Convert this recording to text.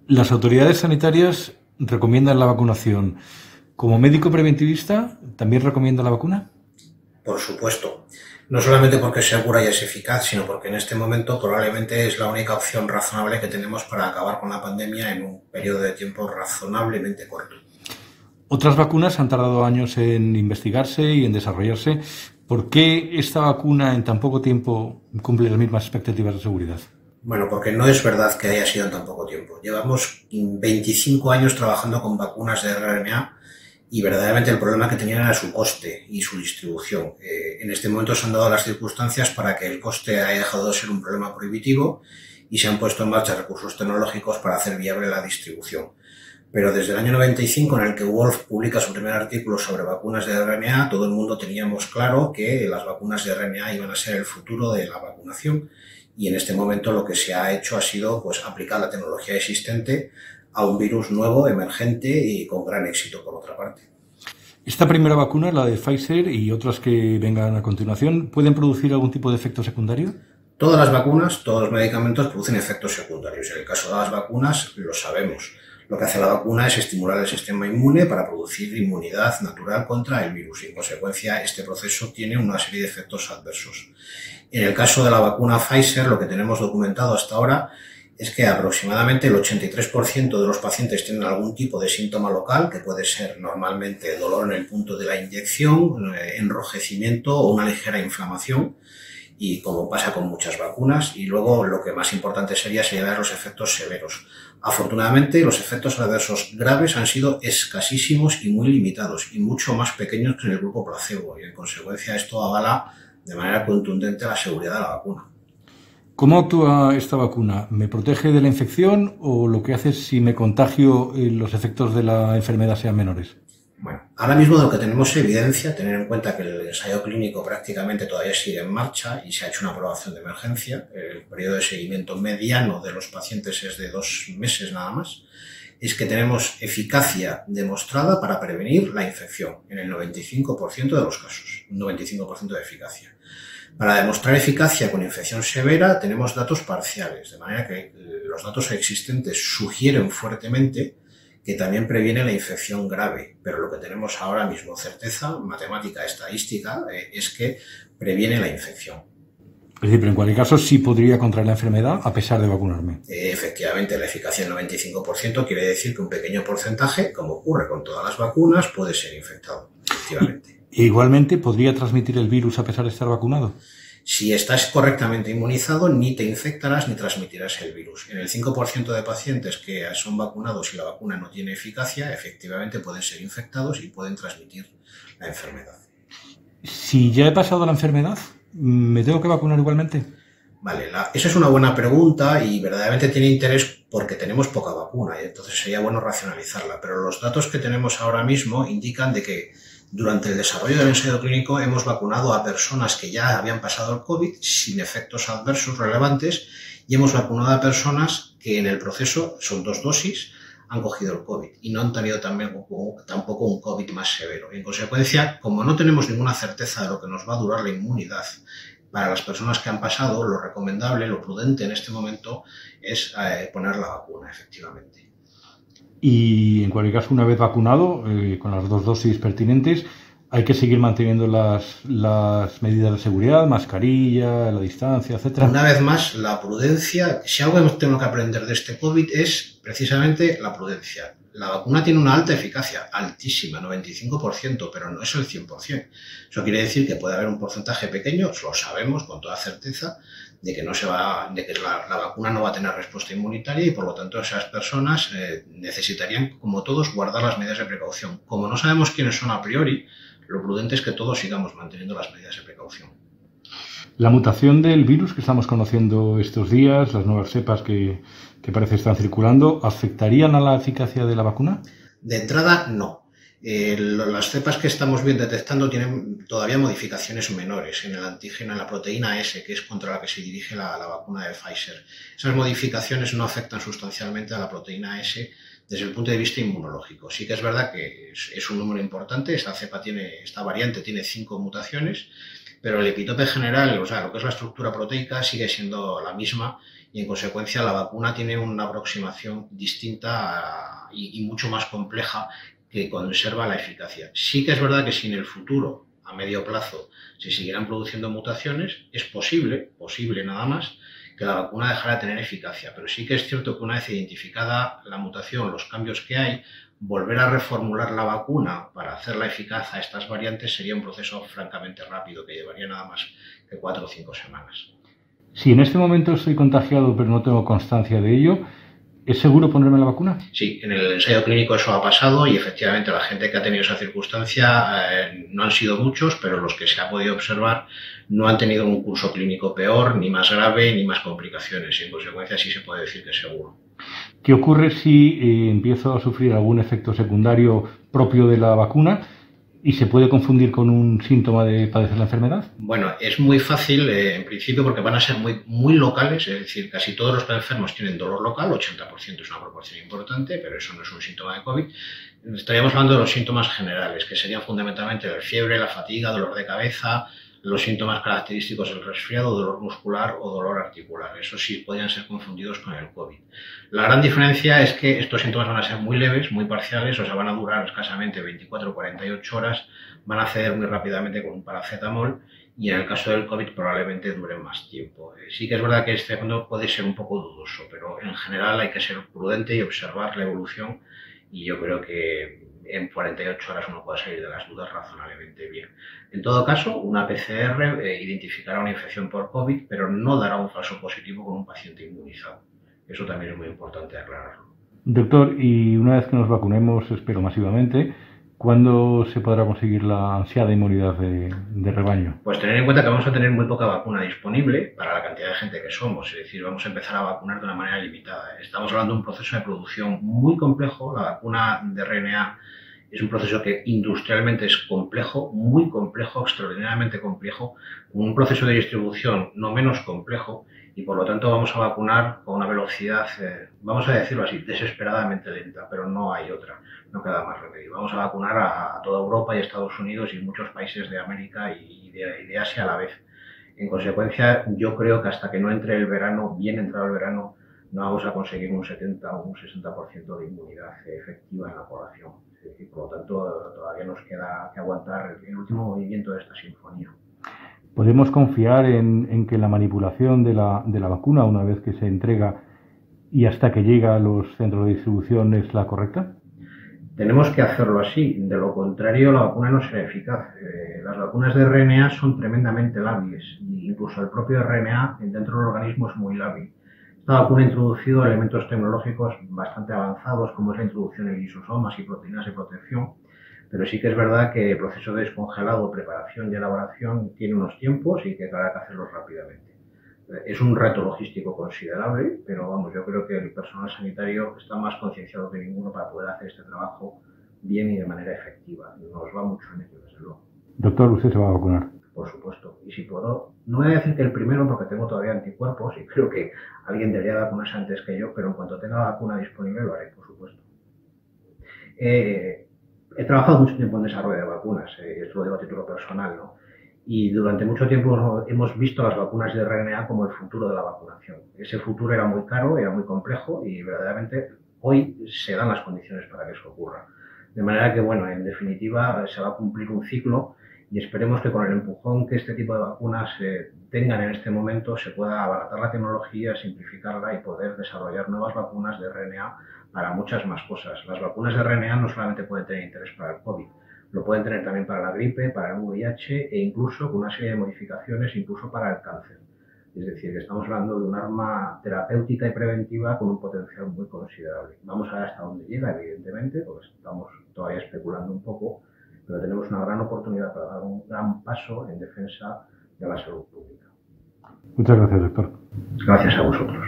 Las autoridades sanitarias recomiendan la vacunación. Como médico preventivista, ¿también recomienda la vacuna? Por supuesto. No solamente porque es segura y es eficaz, sino porque en este momento probablemente es la única opción razonable que tenemos para acabar con la pandemia en un periodo de tiempo razonablemente corto. Otras vacunas han tardado años en investigarse y en desarrollarse. ¿Por qué esta vacuna en tan poco tiempo cumple las mismas expectativas de seguridad? Bueno, porque no es verdad que haya sido en tan poco tiempo. Llevamos 25 años trabajando con vacunas de RNA y verdaderamente el problema que tenían era su coste y su distribución. En este momento se han dado las circunstancias para que el coste haya dejado de ser un problema prohibitivo y se han puesto en marcha recursos tecnológicos para hacer viable la distribución. Pero desde el año 95, en el que Wolf publica su primer artículo sobre vacunas de RNA, todo el mundo teníamos claro que las vacunas de RNA iban a ser el futuro de la vacunación. Y en este momento lo que se ha hecho ha sido pues aplicar la tecnología existente a un virus nuevo, emergente y con gran éxito por otra parte. Esta primera vacuna, la de Pfizer y otras que vengan a continuación, ¿pueden producir algún tipo de efecto secundario? Todas las vacunas, todos los medicamentos producen efectos secundarios. En el caso de las vacunas lo sabemos. Lo que hace la vacuna es estimular el sistema inmune para producir inmunidad natural contra el virus y en consecuencia este proceso tiene una serie de efectos adversos. En el caso de la vacuna Pfizer, lo que tenemos documentado hasta ahora es que aproximadamente el 83% de los pacientes tienen algún tipo de síntoma local, que puede ser normalmente dolor en el punto de la inyección, enrojecimiento o una ligera inflamación, y como pasa con muchas vacunas, y luego lo que más importante sería ver los efectos severos. Afortunadamente, los efectos adversos graves han sido escasísimos y muy limitados, y mucho más pequeños que en el grupo placebo, y en consecuencia esto avala de manera contundente la seguridad de la vacuna. ¿Cómo actúa esta vacuna? ¿Me protege de la infección o lo que hace es si me contagio los efectos de la enfermedad sean menores? Bueno, ahora mismo de lo que tenemos evidencia, tener en cuenta que el ensayo clínico prácticamente todavía sigue en marcha y se ha hecho una aprobación de emergencia, el periodo de seguimiento mediano de los pacientes es de 2 meses nada más, es que tenemos eficacia demostrada para prevenir la infección en el 95% de los casos, un 95% de eficacia. Para demostrar eficacia con infección severa tenemos datos parciales, de manera que los datos existentes sugieren fuertemente que también previene la infección grave, pero lo que tenemos ahora mismo, certeza matemática, estadística, es que previene la infección. Es decir, pero en cualquier caso sí podría contraer la enfermedad a pesar de vacunarme. Efectivamente, la eficacia del 95% quiere decir que un pequeño porcentaje, como ocurre con todas las vacunas, puede ser infectado, efectivamente. Igualmente, ¿podría transmitir el virus a pesar de estar vacunado? Si estás correctamente inmunizado, ni te infectarás ni transmitirás el virus. En el 5% de pacientes que son vacunados y la vacuna no tiene eficacia, efectivamente pueden ser infectados y pueden transmitir la enfermedad. Si ya he pasado la enfermedad, ¿me tengo que vacunar igualmente? Vale, esa es una buena pregunta y verdaderamente tiene interés porque tenemos poca vacuna y entonces sería bueno racionalizarla. Pero los datos que tenemos ahora mismo indican de que durante el desarrollo del ensayo clínico hemos vacunado a personas que ya habían pasado el COVID sin efectos adversos relevantes y hemos vacunado a personas que en el proceso, son 2 dosis, han cogido el COVID y no han tenido tampoco un COVID más severo. En consecuencia, como no tenemos ninguna certeza de lo que nos va a durar la inmunidad, para las personas que han pasado, lo recomendable, lo prudente en este momento es poner la vacuna, efectivamente. Y en cualquier caso, una vez vacunado, con las 2 dosis pertinentes, hay que seguir manteniendo las medidas de seguridad, mascarilla, la distancia, etc. Una vez más, la prudencia, si algo tengo que aprender de este COVID es precisamente la prudencia. La vacuna tiene una alta eficacia, altísima, 95%, pero no es el 100%. Eso quiere decir que puede haber un porcentaje pequeño, lo sabemos con toda certeza, de que la vacuna no va a tener respuesta inmunitaria y por lo tanto esas personas necesitarían, como todos, guardar las medidas de precaución. Como no sabemos quiénes son a priori, lo prudente es que todos sigamos manteniendo las medidas de precaución. La mutación del virus que estamos conociendo estos días, las nuevas cepas que parece están circulando, ¿afectarían a la eficacia de la vacuna? De entrada, no. Las cepas que estamos detectando tienen todavía modificaciones menores en el antígeno, en la proteína S, que es contra la que se dirige la vacuna de Pfizer. Esas modificaciones no afectan sustancialmente a la proteína S desde el punto de vista inmunológico. Sí que es verdad que es un número importante, esta variante tiene 5 mutaciones, pero el epitope general, o sea, lo que es la estructura proteica, sigue siendo la misma y en consecuencia la vacuna tiene una aproximación distinta y mucho más compleja que conserva la eficacia. Sí que es verdad que si en el futuro, a medio plazo, se siguieran produciendo mutaciones, es posible nada más, que la vacuna dejara de tener eficacia. Pero sí que es cierto que una vez identificada la mutación, los cambios que hay, volver a reformular la vacuna para hacerla eficaz a estas variantes sería un proceso francamente rápido, que llevaría nada más que 4 o 5 semanas. Si en este momento estoy contagiado pero no tengo constancia de ello, ¿es seguro ponerme la vacuna? Sí, en el ensayo clínico eso ha pasado y efectivamente la gente que ha tenido esa circunstancia no han sido muchos, pero los que se ha podido observar no han tenido un curso clínico peor, ni más grave, ni más complicaciones. Y en consecuencia sí se puede decir que es seguro. ¿Qué ocurre si empiezo a sufrir algún efecto secundario propio de la vacuna y se puede confundir con un síntoma de padecer la enfermedad? Bueno, es muy fácil en principio porque van a ser muy locales, es decir, casi todos los enfermos tienen dolor local, 80% es una proporción importante, pero eso no es un síntoma de COVID. Estaríamos hablando de los síntomas generales, que serían fundamentalmente la fiebre, la fatiga, dolor de cabeza, los síntomas característicos del resfriado, dolor muscular o dolor articular. Eso sí podrían ser confundidos con el COVID. La gran diferencia es que estos síntomas van a ser muy leves, muy parciales, o sea, van a durar escasamente 24 o 48 horas, van a ceder muy rápidamente con un paracetamol y en el caso del COVID probablemente duren más tiempo. Sí que es verdad que este fondo puede ser un poco dudoso, pero en general hay que ser prudente y observar la evolución y yo creo que en 48 horas uno puede salir de las dudas razonablemente bien. En todo caso, una PCR identificará una infección por COVID, pero no dará un falso positivo con un paciente inmunizado. Eso también es muy importante aclararlo. Doctor, y una vez que nos vacunemos, espero masivamente, ¿cuándo se podrá conseguir la ansiada inmunidad de rebaño? Pues tener en cuenta que vamos a tener muy poca vacuna disponible para la cantidad de gente que somos, es decir, vamos a empezar a vacunar de una manera limitada. Estamos hablando de un proceso de producción muy complejo, la vacuna de RNA es un proceso que industrialmente es complejo, muy complejo, extraordinariamente complejo, con un proceso de distribución no menos complejo y por lo tanto vamos a vacunar con una velocidad, vamos a decirlo así, desesperadamente lenta, pero no hay otra, no queda más remedio. Vamos a vacunar a toda Europa y Estados Unidos y muchos países de América y de Asia a la vez. En consecuencia, yo creo que hasta que no entre el verano, bien entrado el verano, no vamos a conseguir un 70 o un 60% de inmunidad efectiva en la población. Es decir, por lo tanto, todavía nos queda que aguantar el último movimiento de esta sinfonía. ¿Podemos confiar en que la manipulación de la vacuna, una vez que se entrega y hasta que llega a los centros de distribución, es la correcta? Tenemos que hacerlo así, de lo contrario la vacuna no será eficaz. Las vacunas de RNA son tremendamente lábiles, incluso el propio RNA dentro del organismo es muy lábil. Esta vacuna ha introducido elementos tecnológicos bastante avanzados, como es la introducción de lisosomas y proteínas de protección, pero sí que es verdad que el proceso de descongelado, preparación y elaboración tiene unos tiempos y que habrá que hacerlos rápidamente. Es un reto logístico considerable, pero vamos, yo creo que el personal sanitario está más concienciado que ninguno para poder hacer este trabajo bien y de manera efectiva. Nos va mucho en ello, desde luego. Doctor, ¿usted se va a vacunar? Por supuesto. Y si puedo, no voy a decir que el primero porque tengo todavía anticuerpos y creo que alguien debería vacunarse antes que yo, pero en cuanto tenga la vacuna disponible lo haré, por supuesto. He trabajado mucho tiempo en desarrollo de vacunas, esto lo digo a título personal, ¿no? Y durante mucho tiempo hemos visto las vacunas de RNA como el futuro de la vacunación. Ese futuro era muy caro, era muy complejo y verdaderamente hoy se dan las condiciones para que eso ocurra. De manera que, bueno, en definitiva se va a cumplir un ciclo y esperemos que con el empujón que este tipo de vacunas tengan en este momento se pueda abaratar la tecnología, simplificarla y poder desarrollar nuevas vacunas de RNA para muchas más cosas. Las vacunas de RNA no solamente pueden tener interés para el COVID, lo pueden tener también para la gripe, para el VIH e incluso con una serie de modificaciones incluso para el cáncer. Es decir, que estamos hablando de un arma terapéutica y preventiva con un potencial muy considerable. Vamos a ver hasta dónde llega, evidentemente, porque estamos todavía especulando un poco, pero tenemos una gran oportunidad para dar un gran paso en defensa de la salud pública. Muchas gracias, doctor. Gracias a vosotros.